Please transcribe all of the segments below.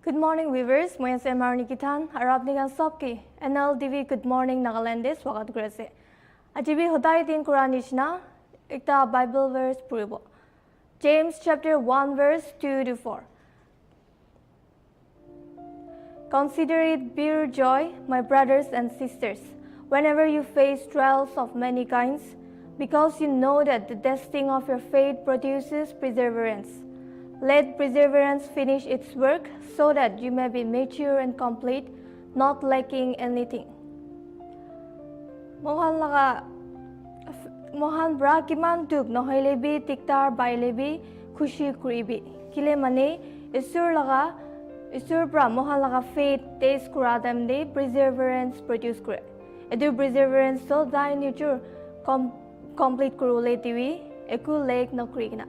Good morning viewers, moi ase Marnikitan arab nikan sobki NLTV Good Morning Nagaland is swagat korese. Ajibi hodai din Quran ishna ekta Bible verse puribo. James chapter 1 verse 2 to 4. Consider it pure joy, my brothers and sisters, whenever you face trials of many kinds, because you know that the testing of your faith produces perseverance. Let perseverance finish its work so that you may be mature and complete, not lacking anything. Mohan bra kiman duk nohailebi tiktar bailebi khushi kuribi. Kile mane Isur bra mohan laga faith taste kuradam de perseverance produce kure. Edu perseverance so dai nature complete kurule tiwi eku lake no krigna.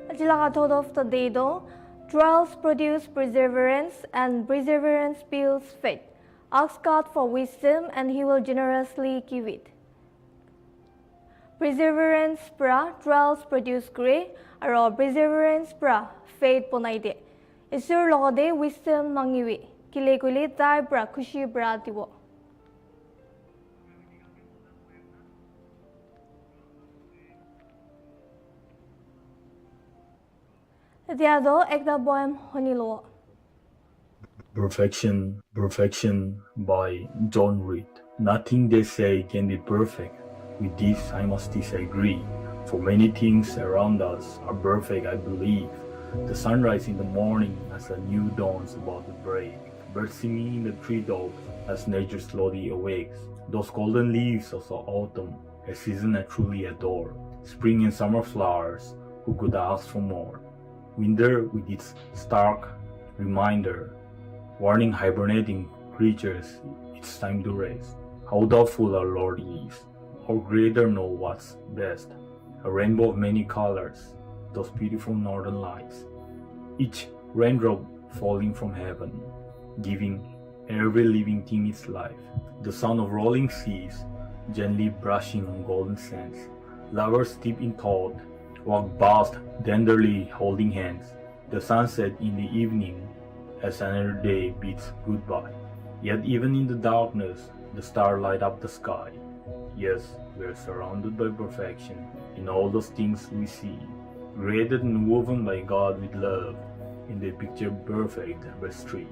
Ajilaka thought of the day though, trials produce perseverance and perseverance builds faith. Ask God for wisdom and He will generously give it. Perseverance pra trials produce grace, or perseverance pra faith ponaide. Isur logode wisdom mangiwi. Kile kule tai pra khushi pra diwo. Diado ekta poem honilo. Perfection by John Reed. Nothing they say can be perfect. With this, I must disagree. For many things around us are perfect, I believe. The sunrise in the morning as a new dawn's about to break. Birds singing in the treetops as nature slowly awakes. Those golden leaves of the autumn, a season I truly adore. Spring and summer flowers, who could ask for more? Winter with its stark reminder, warning hibernating creatures, it's time to rest. How doubtful our Lord is. Our Creator knows what's best. A rainbow of many colors, those beautiful northern lights. Each raindrop falling from heaven, giving every living thing its life. The sound of rolling seas, gently brushing on golden sands. Lovers deep in thought, walk past tenderly holding hands. The sunset in the evening as another day bids goodbye. Yet even in the darkness, the stars light up the sky. Yes, we are surrounded by perfection in all those things we see, created and woven by God with love in the picture perfect tapestry.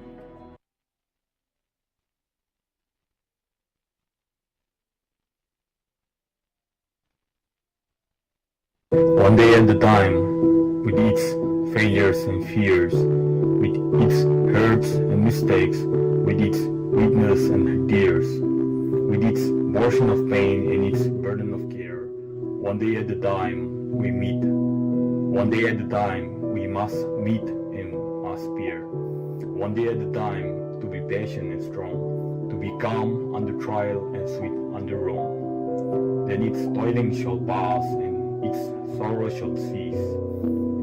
One day at a time, with its failures and fears, with its hurts and mistakes, with its weakness and tears, with its portion of pain and its burden of care. One day at a time we meet. One day at a time we must meet and must bear. One day at a time to be patient and strong, to be calm under trial and sweet under wrong. Then its toiling shall pass and its sorrow shall cease.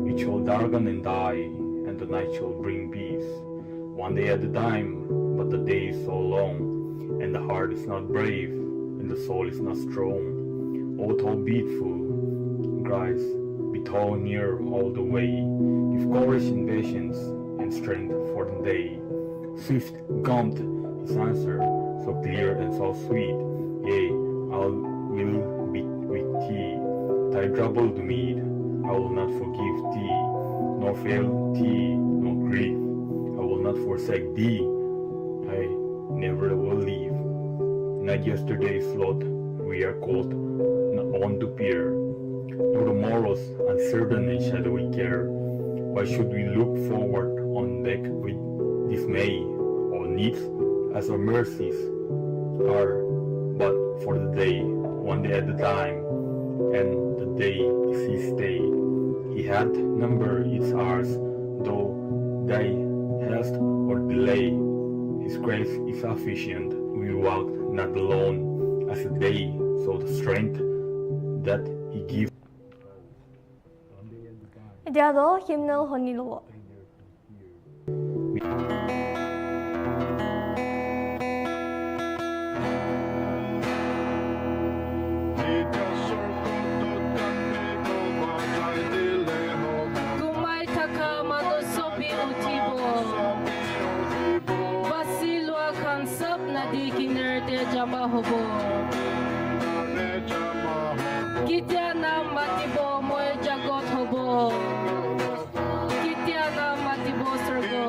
It shall darken and die, and the night shall bring peace. One day at a time, but the day is so long, and the heart is not brave, and the soul is not strong. O thou beautiful Christ, be thou near all the way. Give courage and patience and strength for the day. Swift comes his answer, so clear and so sweet. Yea, I will be with thee. Thy trouble to meet, I will not forgive thee, nor fail thee, nor grieve. I will not forsake thee, I never will leave. Not yesterday's lot, we are called on to peer. To tomorrow's uncertain and shadowy care. Why should we look forward on back with dismay? All needs as our mercies are but for the day, one day at a time, and the day is his day. He hath numbered its hours, though thy haste or delay. His grace is sufficient. We walk not alone as a day, so the strength that he gives. Diado hymnal honilo. It does serve manusobi utibo. Basilwa kansap na di kinerte jama hobo. Kitya na matibo moy jagot hobo. Kitya na matibo sergo.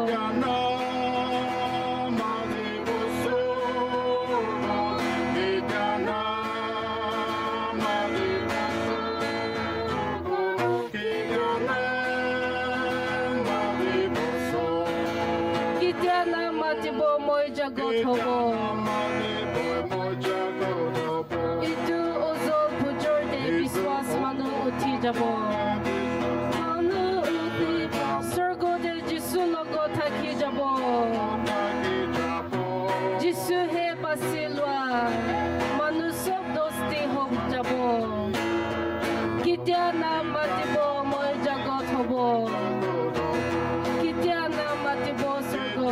Matibo moy jagot hobo. Itu ozol pujor de biswas manu uti jabo. Manu uti sorgo de jisu logo taki jabo. Jisu he basilwa manu sob dosti hob jabo. Kitya na matibo moy jagot hobo. Kitya na matibo sorgo.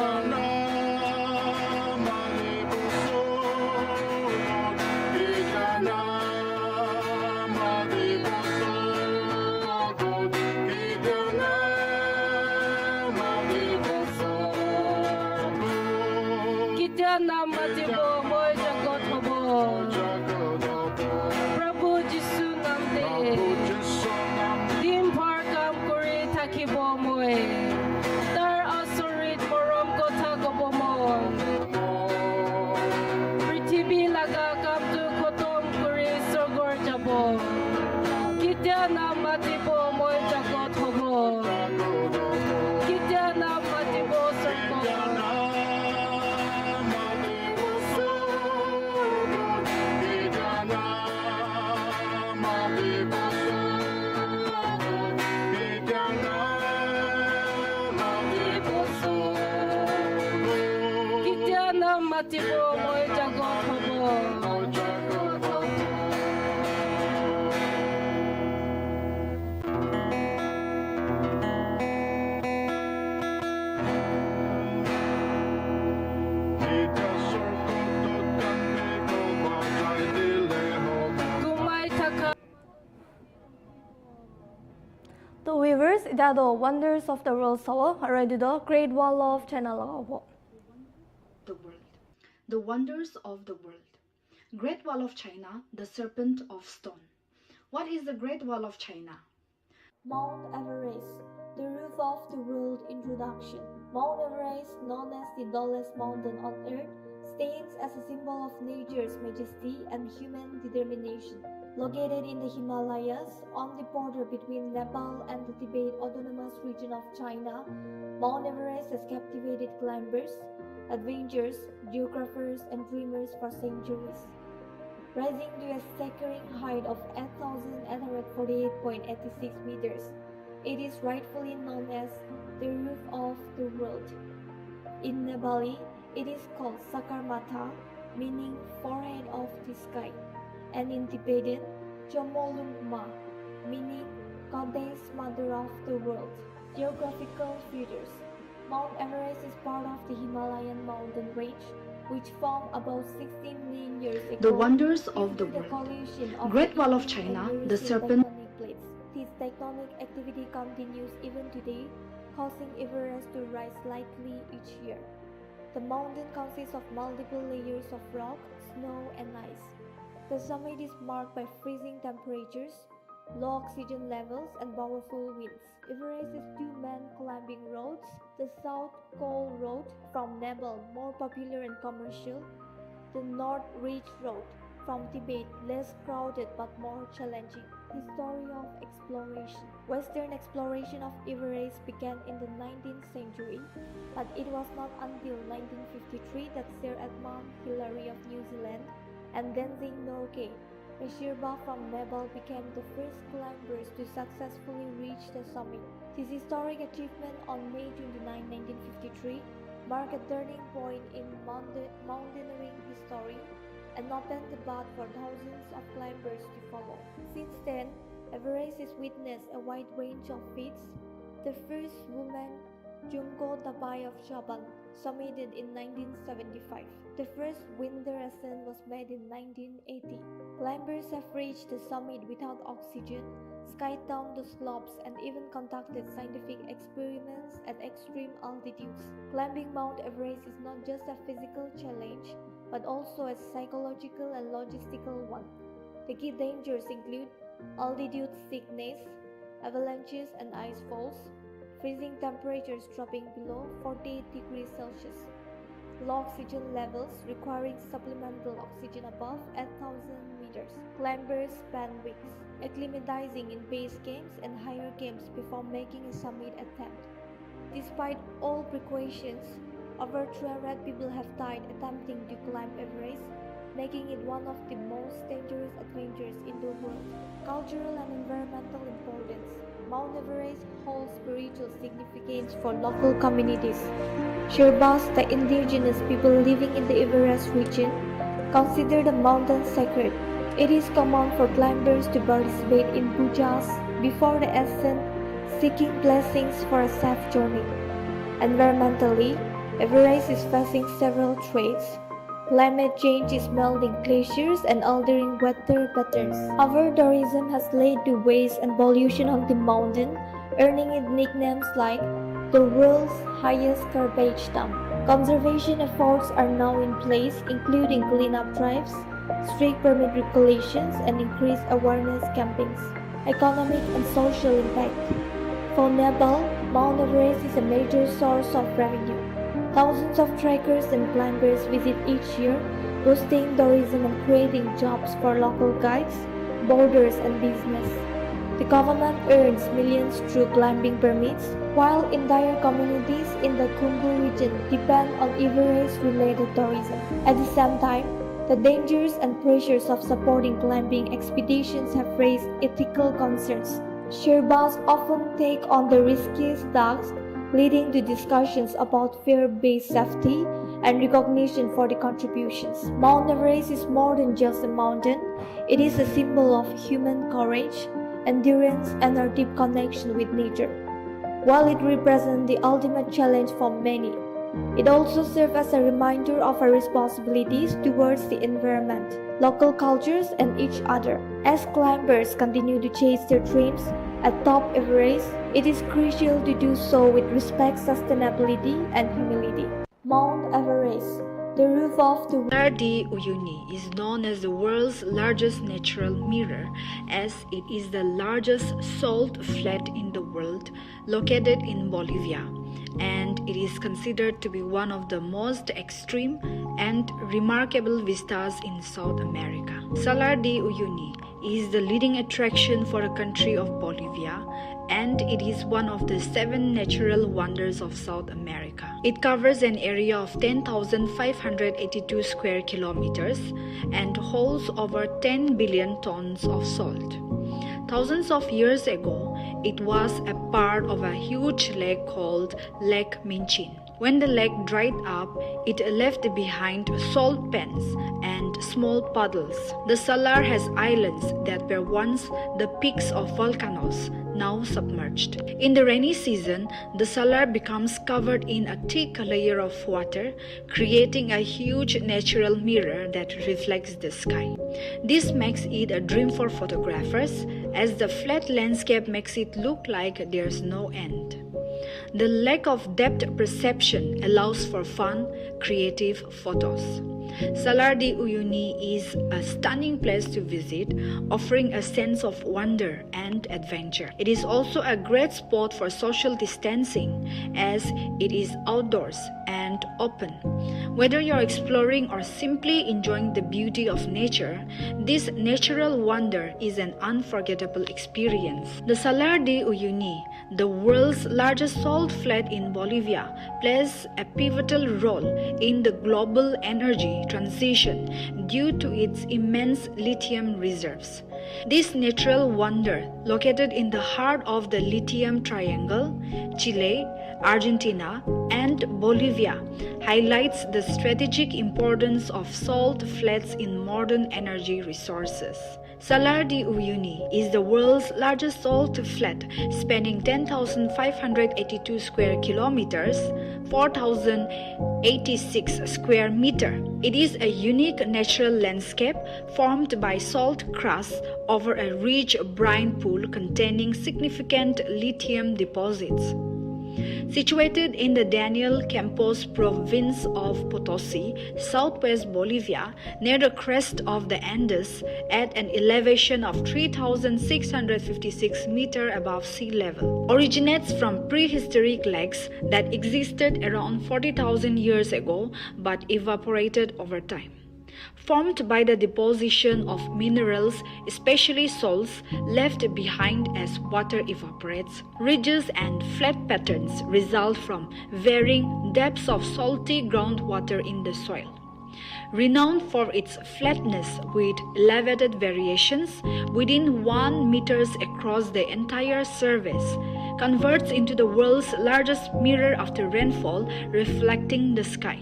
Matibo moy jagot hobo. Prabhu Jisu namde. Dim parkam kuri takibo moy. Dar asurit morom ko tagobo mon. Prithibi laga kam tu kotom kuri sogor jabo. Kitya na matibo moy jagot hobo. Kitya na matibo sorgo. Matibo moy jagot hobo. The weavers that the wonders of the world saw already the Great Wall of China. The world. The wonders of the world. Great Wall of China, the serpent of stone. What is the Great Wall of China? Mount Everest, the roof of the world introduction. Mount Everest, known as the tallest mountain on earth, stands as a symbol of nature's majesty and human determination. Located in the Himalayas, on the border between Nepal and the Tibet Autonomous Region of China, Mount Everest has captivated climbers, adventurers, geographers, and dreamers for centuries. Rising to a staggering height of 8,848.86 meters, it is rightfully known as the roof of the world. In Nepali, it is called Sakarmatha, meaning forehead of the sky, and in Tibetan, Chomolungma, meaning goddess mother of the world. Geographical features. Mount Everest is part of the Himalayan mountain range, which formed about 16 million years ago. The wonders of the world. Great Wall of China, the serpent. Plates. This tectonic activity continues even today, causing Everest to rise slightly each year. The mountain consists of multiple layers of rock, snow, and ice. The summit is marked by freezing temperatures, low oxygen levels, and powerful winds. Everest has two main climbing roads: the South Col Road from Nepal, more popular and commercial; the North Ridge Road from Tibet, less crowded but more challenging. History of exploration. Western exploration of Everest began in the 19th century, but it was not until 1953 that Sir Edmund Hillary of New Zealand and Tenzing Norgay, a Sherpa from Nepal, became the first climbers to successfully reach the summit. This historic achievement on May 29, 1953 marked a turning point in mountaineering history and opened the path for thousands of climbers to follow. Since then, Everest has witnessed a wide range of feats. The first woman, Junko Tabai of Japan, summited in 1975. The first winter ascent was made in 1980. Climbers have reached the summit without oxygen, skied down the slopes, and even conducted scientific experiments at extreme altitudes. Climbing Mount Everest is not just a physical challenge, but also a psychological and logistical one. The key dangers include altitude sickness, avalanches and ice falls, freezing temperatures dropping below 48 degrees Celsius, low oxygen levels requiring supplemental oxygen above 8,000 meters. Climbers spend weeks acclimatizing in base camps and higher camps before making a summit attempt. Despite all precautions, over 300 people have died attempting to climb Everest, making it one of the most dangerous adventures in the world. Cultural and environmental importance. Mount Everest holds spiritual significance for local communities. Sherpas, the indigenous people living in the Everest region, consider the mountain sacred. It is common for climbers to participate in pujas before the ascent, seeking blessings for a safe journey. Environmentally, Everest is facing several threats. Climate change is melting glaciers and altering weather patterns. Over-tourism has led to waste and pollution on the mountain, earning it nicknames like the world's highest garbage dump. Conservation efforts are now in place, including cleanup drives, strict permit regulations, and increased awareness campaigns. Economic and social impact. For Nepal, Mount Everest is a major source of revenue. Thousands of trekkers and climbers visit each year, boosting tourism and creating jobs for local guides, boarders, and business. The government earns millions through climbing permits, while entire communities in the Khumbu region depend on Everest-related tourism. At the same time, the dangers and pressures of supporting climbing expeditions have raised ethical concerns. Sherpas often take on the riskiest tasks, leading to discussions about fear-based safety and recognition for the contributions. Mount Everest is more than just a mountain. It is a symbol of human courage, endurance, and our deep connection with nature. While it represents the ultimate challenge for many, it also serves as a reminder of our responsibilities towards the environment, local cultures, and each other. As climbers continue to chase their dreams atop Everest, it is crucial to do so with respect, sustainability, and humility. Mount Everest, the roof of the world. Nltvgoodmorning is known as the world's largest natural mirror, as it is the largest salt flat in the world, located in Bolivia, and it is considered to be one of the most extreme and remarkable vistas in South America. Salar de Uyuni is the leading attraction for the country of Bolivia, and it is one of the 7 natural wonders of South America. It covers an area of 10,582 square kilometers and holds over 10 billion tons of salt. Thousands of years ago, it was a part of a huge lake called Lake Minchin. When the lake dried up, it left behind salt pans and small puddles. The salar has islands that were once the peaks of volcanoes, now submerged. In the rainy season, the salar becomes covered in a thick layer of water, creating a huge natural mirror that reflects the sky. This makes it a dream for photographers, as the flat landscape makes it look like there's no end. The lack of depth perception allows for fun, creative photos. Salar de Uyuni is a stunning place to visit, offering a sense of wonder and adventure. It is also a great spot for social distancing, as it is outdoors and open. Whether you're exploring or simply enjoying the beauty of nature, this natural wonder is an unforgettable experience. The Salar de Uyuni, the world's largest salt flat in Bolivia, plays a pivotal role in the global energy transition due to its immense lithium reserves. This natural wonder, located in the heart of the Lithium Triangle, Chile, Argentina, and Bolivia, highlights the strategic importance of salt flats in modern energy resources. Salar de Uyuni is the world's largest salt flat, spanning 10,582 square kilometers, 4,086 square meter. It is a unique natural landscape formed by salt crust over a rich brine pool containing significant lithium deposits. Situated in the Daniel Campos province of Potosi, southwest Bolivia, near the crest of the Andes, at an elevation of 3,656 meters above sea level, originates from prehistoric lakes that existed around 40,000 years ago but evaporated over time. Formed by the deposition of minerals, especially salts, left behind as water evaporates, ridges and flat patterns result from varying depths of salty groundwater in the soil. Renowned for its flatness with elevated variations within 1 meter across the entire surface, converts into the world's largest mirror after rainfall, reflecting the sky.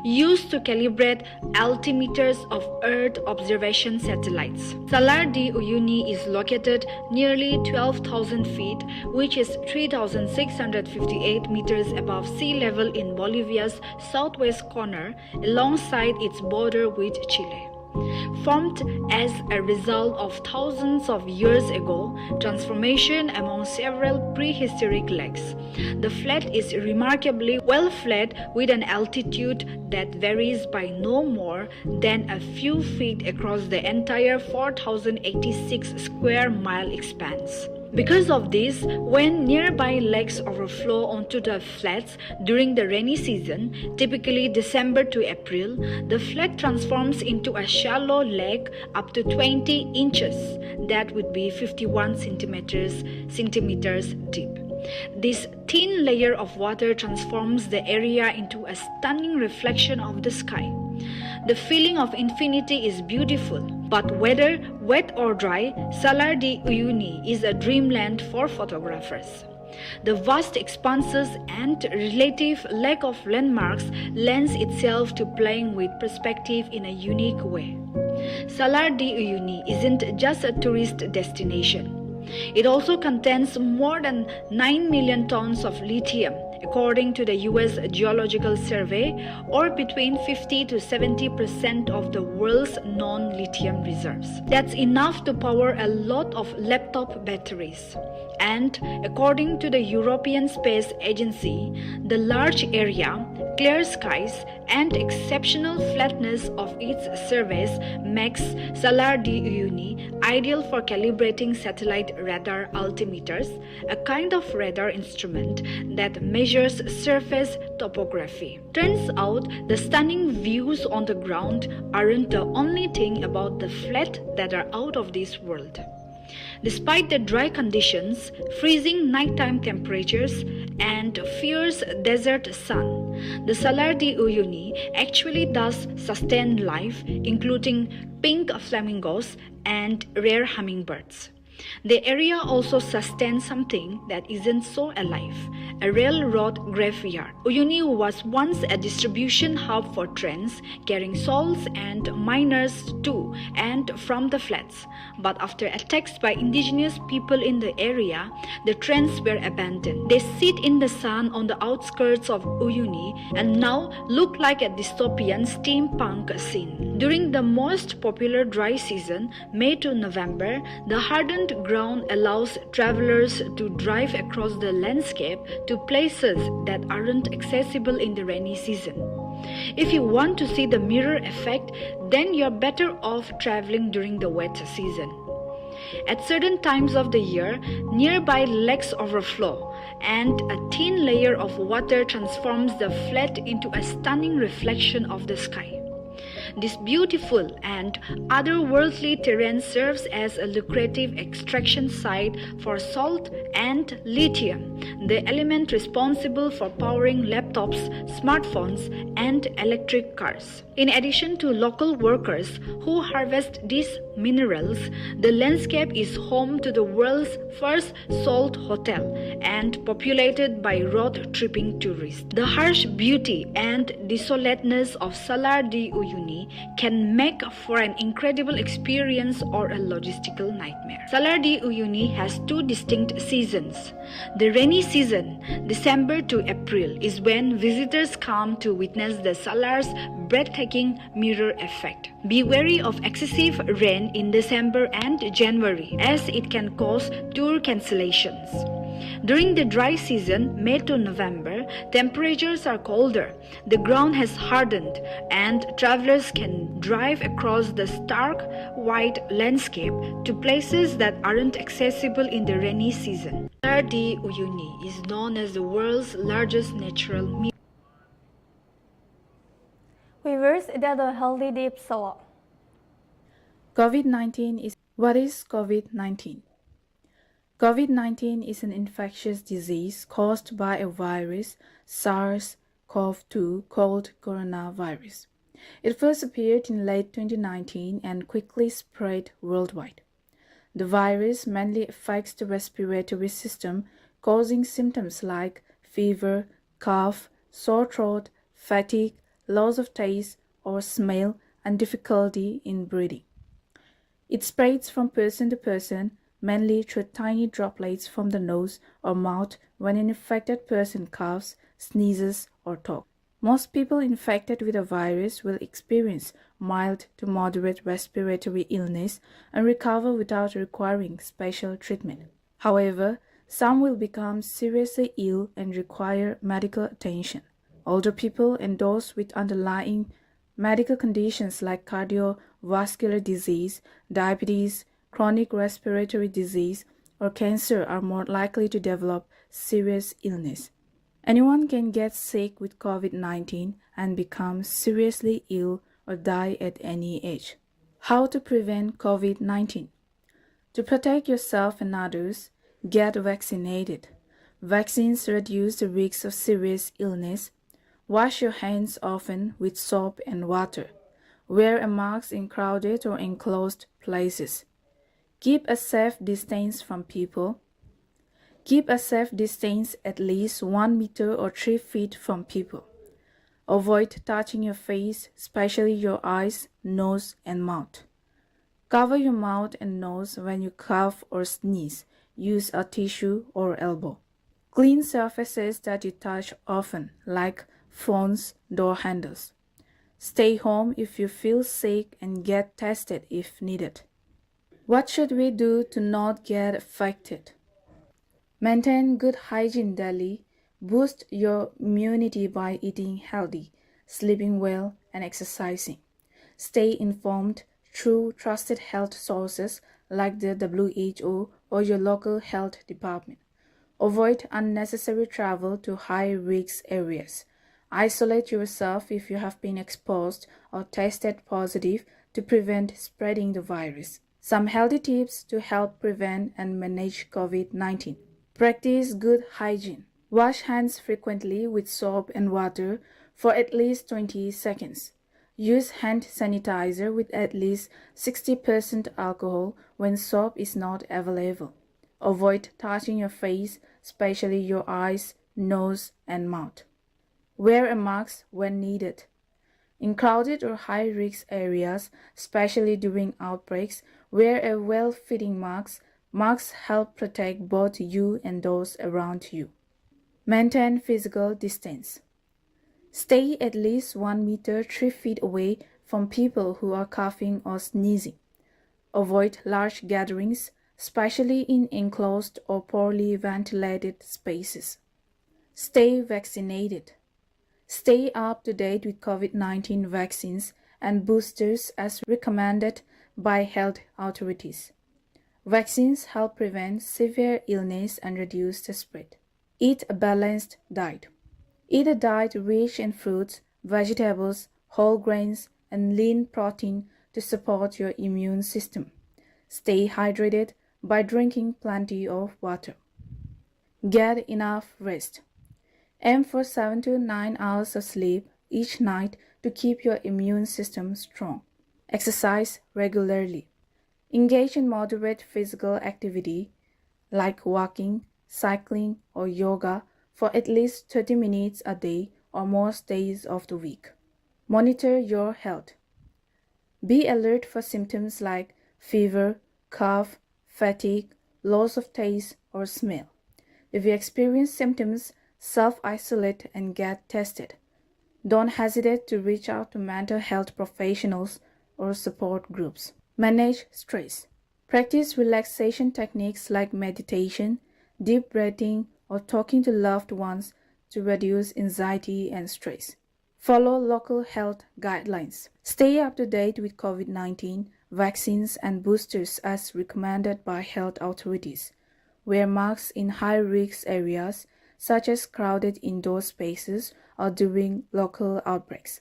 Used to calibrate altimeters of Earth observation satellites. Salar de Uyuni is located nearly 12,000 feet, which is 3,658 meters above sea level in Bolivia's southwest corner, alongside its border with Chile. Formed as a result of thousands of years ago transformation among several prehistoric lakes. The flat is remarkably well flat with an altitude that varies by no more than a few feet across the entire 4,086 square mile expanse. Because of this, when nearby lakes overflow onto the flats during the rainy season, typically December to April, the flat transforms into a shallow lake up to 20 inches, that would be 51 centimeters deep. This thin layer of water transforms the area into a stunning reflection of the sky. The feeling of infinity is beautiful, but whether wet or dry, Salar de Uyuni is a dreamland for photographers. The vast expanses and relative lack of landmarks lends itself to playing with perspective in a unique way. Salar de Uyuni isn't just a tourist destination. It also contains more than 9 million tons of lithium, according to the US Geological Survey, or between 50 to 70% of the world's known lithium reserves. That's enough to power a lot of laptop batteries. And according to the European Space Agency, the large area, clear skies, and exceptional flatness of its surface makes Salar de Uyuni ideal for calibrating satellite radar altimeters, a kind of radar instrument that measures surface topography. Turns out, the stunning views on the ground aren't the only thing about the flat that are out of this world. Despite the dry conditions, freezing nighttime temperatures, and fierce desert sun, the Salar de Uyuni actually does sustain life, including pink flamingos and rare hummingbirds. The area also sustains something that isn't so alive, a railroad graveyard. Uyuni was once a distribution hub for trains carrying salts and miners to and from the flats. But after attacks by indigenous people in the area, the trains were abandoned. They sit in the sun on the outskirts of Uyuni and now look like a dystopian steampunk scene. During the most popular dry season, May to November, the hardened ground allows travelers to drive across the landscape to places that aren't accessible in the rainy season. If you want to see the mirror effect, then you're better off traveling during the wet season. At certain times of the year, nearby lakes overflow, and a thin layer of water transforms the flat into a stunning reflection of the sky. This beautiful and otherworldly terrain serves as a lucrative extraction site for salt and lithium, the element responsible for powering laptops, smartphones, and electric cars. In addition to local workers who harvest this minerals, the landscape is home to the world's first salt hotel and populated by road-tripping tourists. The harsh beauty and desolateness of Salar de Uyuni can make for an incredible experience or a logistical nightmare. Salar de Uyuni has two distinct seasons. The rainy season, December to April, is when visitors come to witness the Salar's breathtaking mirror effect. Be wary of excessive rain in December and January, as it can cause tour cancellations. During the dry season, May to November, temperatures are colder, the ground has hardened, and travelers can drive across the stark white landscape to places that aren't accessible in the rainy season. Salar de Uyuni is known as the world's largest natural mirror. Viewers, that's a healthy deep soul. COVID-19 is what is COVID-19? COVID-19 is an infectious disease caused by a virus, SARS-CoV-2, called coronavirus. It first appeared in late 2019 and quickly spread worldwide. The virus mainly affects the respiratory system, causing symptoms like fever, cough, sore throat, fatigue, loss of taste or smell, and difficulty in breathing. It spreads from person to person, mainly through tiny droplets from the nose or mouth when an infected person coughs, sneezes, or talks. Most people infected with a virus will experience mild to moderate respiratory illness and recover without requiring special treatment. However, some will become seriously ill and require medical attention. Older people and those with underlying medical conditions like cardiovascular disease, diabetes, chronic respiratory disease, or cancer are more likely to develop serious illness. Anyone can get sick with COVID-19 and become seriously ill or die at any age. How to prevent COVID-19? To protect yourself and others, get vaccinated. Vaccines reduce the risk of serious illness. Wash your hands often with soap and water. Wear a mask in crowded or enclosed places. Keep a safe distance from people. Keep a safe distance at least 1 meter or 3 feet from people. Avoid touching your face, especially your eyes, nose, and mouth. Cover your mouth and nose when you cough or sneeze. Use a tissue or elbow. Clean surfaces that you touch often, like phones, door handles. Stay home if you feel sick and get tested if needed. What should we do to not get affected? Maintain good hygiene daily. Boost your immunity by eating healthy, sleeping well, and exercising. Stay informed through trusted health sources like the WHO or your local health department. Avoid unnecessary travel to high-risk areas. Isolate yourself if you have been exposed or tested positive to prevent spreading the virus. Some healthy tips to help prevent and manage COVID-19. Practice good hygiene. Wash hands frequently with soap and water for at least 20 seconds. Use hand sanitizer with at least 60% alcohol when soap is not available. Avoid touching your face, especially your eyes, nose, and mouth. Wear a mask when needed. In crowded or high-risk areas, especially during outbreaks, wear a well-fitting mask. Masks help protect both you and those around you. Maintain physical distance. Stay at least 1 meter 3 feet away from people who are coughing or sneezing. Avoid large gatherings, especially in enclosed or poorly ventilated spaces. Stay vaccinated. Stay up to date with COVID-19 vaccines and boosters as recommended by health authorities. Vaccines help prevent severe illness and reduce the spread. Eat a balanced diet. Eat a diet rich in fruits, vegetables, whole grains, and lean protein to support your immune system. Stay hydrated by drinking plenty of water. Get enough rest. Aim for 7 to 9 hours of sleep each night to keep your immune system strong. Exercise regularly. Engage in moderate physical activity like walking, cycling, or yoga for at least 30 minutes a day or most days of the week. Monitor your health. Be alert for symptoms like fever, cough, fatigue, loss of taste, or smell. If you experience symptoms, self-isolate and get tested. Don't hesitate to reach out to mental health professionals or support groups. Manage stress. Practice relaxation techniques like meditation, deep breathing, or talking to loved ones to reduce anxiety and stress. Follow local health guidelines. Stay up to date with COVID-19 vaccines and boosters as recommended by health authorities. Wear masks in high-risk areas such as crowded indoor spaces or during local outbreaks.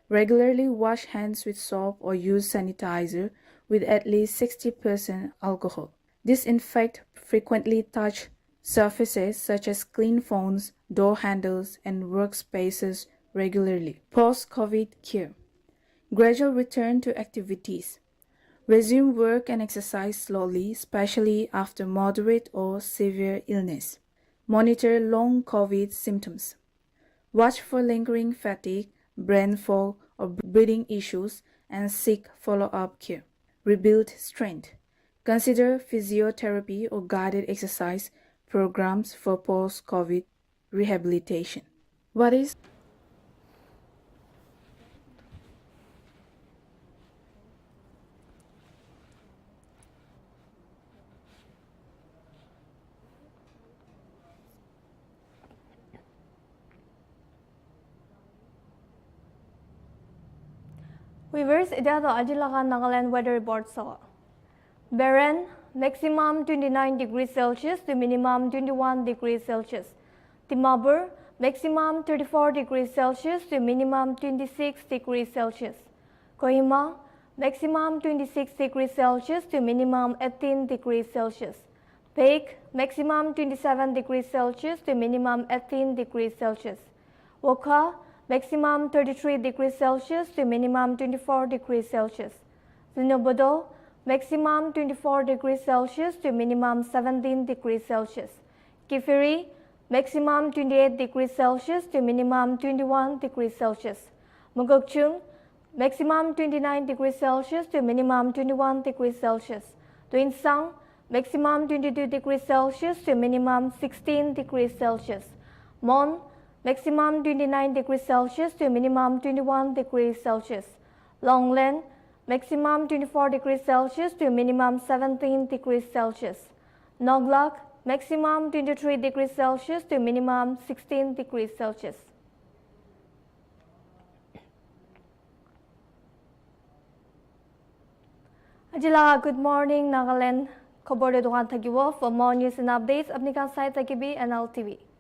Regularly wash hands with soap or use sanitizer with at least 60% alcohol. Disinfect frequently touched surfaces such as clean phones, door handles, and workspaces regularly. Post-COVID care. Gradual return to activities. Resume work and exercise slowly, especially after moderate or severe illness. Monitor long COVID symptoms. Watch for lingering fatigue, brain fog, or breathing issues and seek follow-up care. Rebuild strength. Consider physiotherapy or guided exercise programs for post-COVID rehabilitation. What is Viewers, ida to Ajilakan Nagaland weather report so. Beren, maximum 29 degrees Celsius to minimum 21 degrees Celsius. Timabur, maximum 34 degrees Celsius to minimum 26 degrees Celsius. Kohima, maximum 26 degrees Celsius to minimum 18 degrees Celsius. Peak, maximum 27 degrees Celsius to minimum 18 degrees Celsius. Wokha, maximum 33 degrees Celsius to minimum 24 degrees Celsius. Zinobodo, maximum 24 degrees Celsius to minimum 17 degrees Celsius. Kifiri, maximum 28 degrees Celsius to minimum 21 degrees Celsius. Mugokchung, maximum 29 degrees Celsius to minimum 21 degrees Celsius. Tuinsang, maximum 22 degrees Celsius to minimum 16 degrees Celsius. Mon, maximum 29 degrees Celsius to minimum 21 degrees Celsius. Longland, maximum 24 degrees Celsius to minimum 17 degrees Celsius. Noglak, maximum 23 degrees Celsius to minimum 16 degrees Celsius. Ajila, good morning, Nagaland. Khobor de dukan thakibo. For more news and updates, apni ka site takibi NLTV.